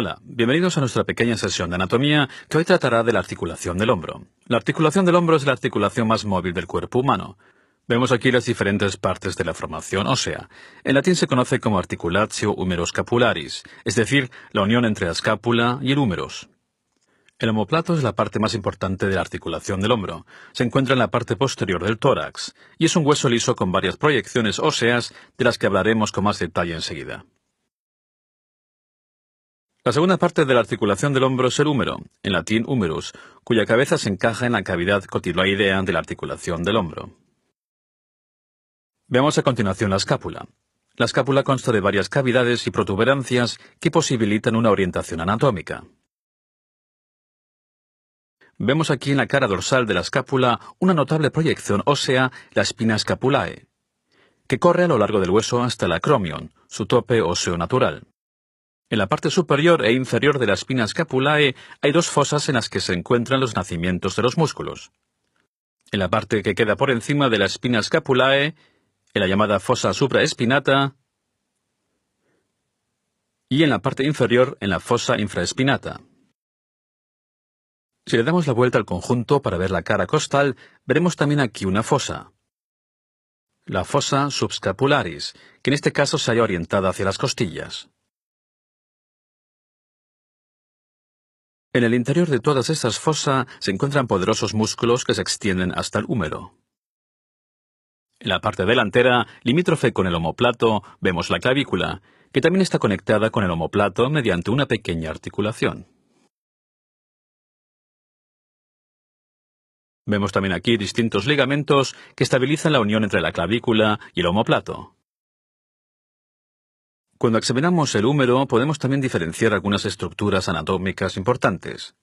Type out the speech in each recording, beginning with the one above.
Hola, bienvenidos a nuestra pequeña sesión de anatomía que hoy tratará de la articulación del hombro. La articulación del hombro es la articulación más móvil del cuerpo humano. Vemos aquí las diferentes partes de la formación ósea. En latín se conoce como articulatio humeroscapularis, es decir, la unión entre la escápula y el húmeros. El omóplato es la parte más importante de la articulación del hombro. Se encuentra en la parte posterior del tórax y es un hueso liso con varias proyecciones óseas de las que hablaremos con más detalle enseguida. La segunda parte de la articulación del hombro es el húmero, en latín humerus, cuya cabeza se encaja en la cavidad cotiloidea de la articulación del hombro. Veamos a continuación la escápula. La escápula consta de varias cavidades y protuberancias que posibilitan una orientación anatómica. Vemos aquí en la cara dorsal de la escápula una notable proyección ósea, la spina scapulae, que corre a lo largo del hueso hasta el acromion, su tope óseo natural. En la parte superior e inferior de la spina scapulae hay dos fosas en las que se encuentran los nacimientos de los músculos. En la parte que queda por encima de la spina scapulae, en la llamada fosa supraespinata, y en la parte inferior en la fosa infraespinata. Si le damos la vuelta al conjunto para ver la cara costal, veremos también aquí una fosa, la fosa subscapularis, que en este caso se halla orientada hacia las costillas. En el interior de todas estas fosas se encuentran poderosos músculos que se extienden hasta el húmero. En la parte delantera, limítrofe con el omóplato, vemos la clavícula, que también está conectada con el omóplato mediante una pequeña articulación. Vemos también aquí distintos ligamentos que estabilizan la unión entre la clavícula y el omóplato. Cuando examinamos el húmero, podemos también diferenciar algunas estructuras anatómicas importantes.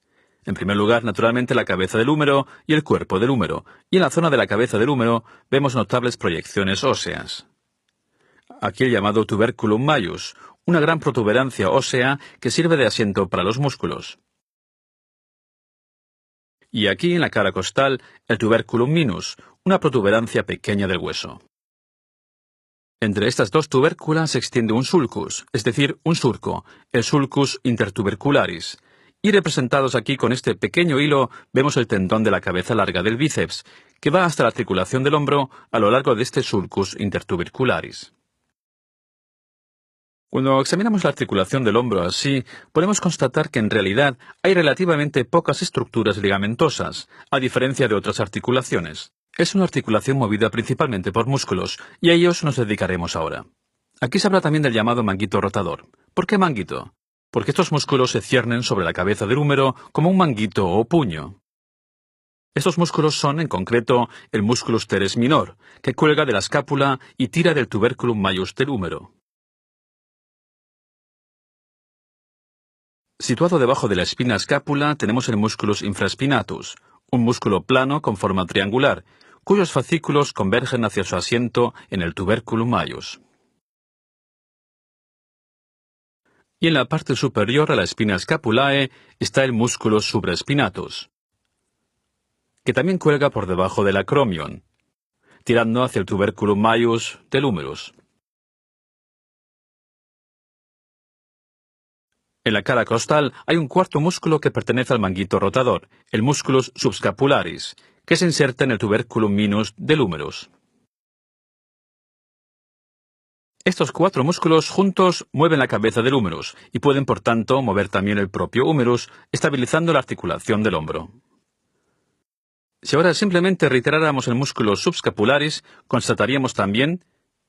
En primer lugar, naturalmente, la cabeza del húmero y el cuerpo del húmero, y en la zona de la cabeza del húmero vemos notables proyecciones óseas. Aquí el llamado tuberculum majus, una gran protuberancia ósea que sirve de asiento para los músculos. Y aquí en la cara costal, el tuberculum minus, una protuberancia pequeña del hueso. Entre estas dos tubérculas se extiende un sulcus, es decir, un surco, el sulcus intertubercularis, y representados aquí con este pequeño hilo vemos el tendón de la cabeza larga del bíceps, que va hasta la articulación del hombro a lo largo de este sulcus intertubercularis. Cuando examinamos la articulación del hombro así, podemos constatar que en realidad hay relativamente pocas estructuras ligamentosas, a diferencia de otras articulaciones. Es una articulación movida principalmente por músculos, y a ellos nos dedicaremos ahora. Aquí se habla también del llamado manguito rotador. ¿Por qué manguito? Porque estos músculos se ciernen sobre la cabeza del húmero como un manguito o puño. Estos músculos son, en concreto, el musculus teres minor, que cuelga de la escápula y tira del tuberculum majus del húmero. Situado debajo de la espina escápula tenemos el musculus infraspinatus, un músculo plano con forma triangular, cuyos fascículos convergen hacia su asiento en el tuberculum majus. Y en la parte superior a la espina scapulae está el músculo supraespinatus, que también cuelga por debajo del acromion, tirando hacia el tuberculum majus del húmerus. En la cara costal hay un cuarto músculo que pertenece al manguito rotador, el musculus subscapularis, que se inserta en el tuberculum minus del húmerus. Estos cuatro músculos juntos mueven la cabeza del húmerus y pueden por tanto mover también el propio húmerus, estabilizando la articulación del hombro. Si ahora simplemente reiteráramos el músculo subscapularis, constataríamos también,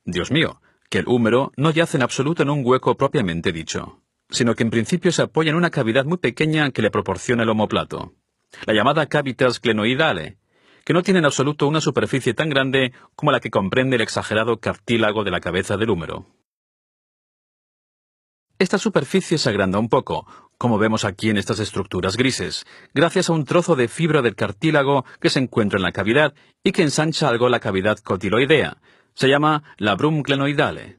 Dios mío, que el húmero no yace en absoluto en un hueco propiamente dicho, sino que en principio se apoya en una cavidad muy pequeña que le proporciona el omóplato, la llamada cavitas glenoidale, que no tiene en absoluto una superficie tan grande como la que comprende el exagerado cartílago de la cabeza del húmero. Esta superficie se agranda un poco, como vemos aquí en estas estructuras grises, gracias a un trozo de fibra del cartílago que se encuentra en la cavidad y que ensancha algo la cavidad cotiloidea. Se llama labrum glenoidale.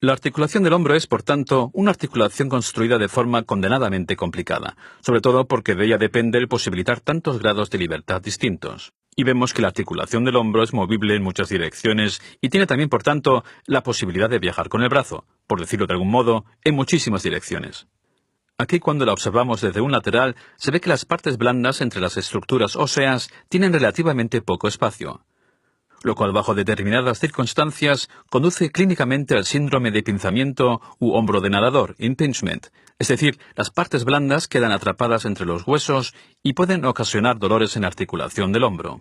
La articulación del hombro es, por tanto, una articulación construida de forma condenadamente complicada, sobre todo porque de ella depende el posibilitar tantos grados de libertad distintos. Y vemos que la articulación del hombro es movible en muchas direcciones y tiene también, por tanto, la posibilidad de viajar con el brazo, por decirlo de algún modo, en muchísimas direcciones. Aquí, cuando la observamos desde un lateral, se ve que las partes blandas entre las estructuras óseas tienen relativamente poco espacio, lo cual bajo determinadas circunstancias conduce clínicamente al síndrome de pinzamiento u hombro de nadador, impingement, es decir, las partes blandas quedan atrapadas entre los huesos y pueden ocasionar dolores en la articulación del hombro.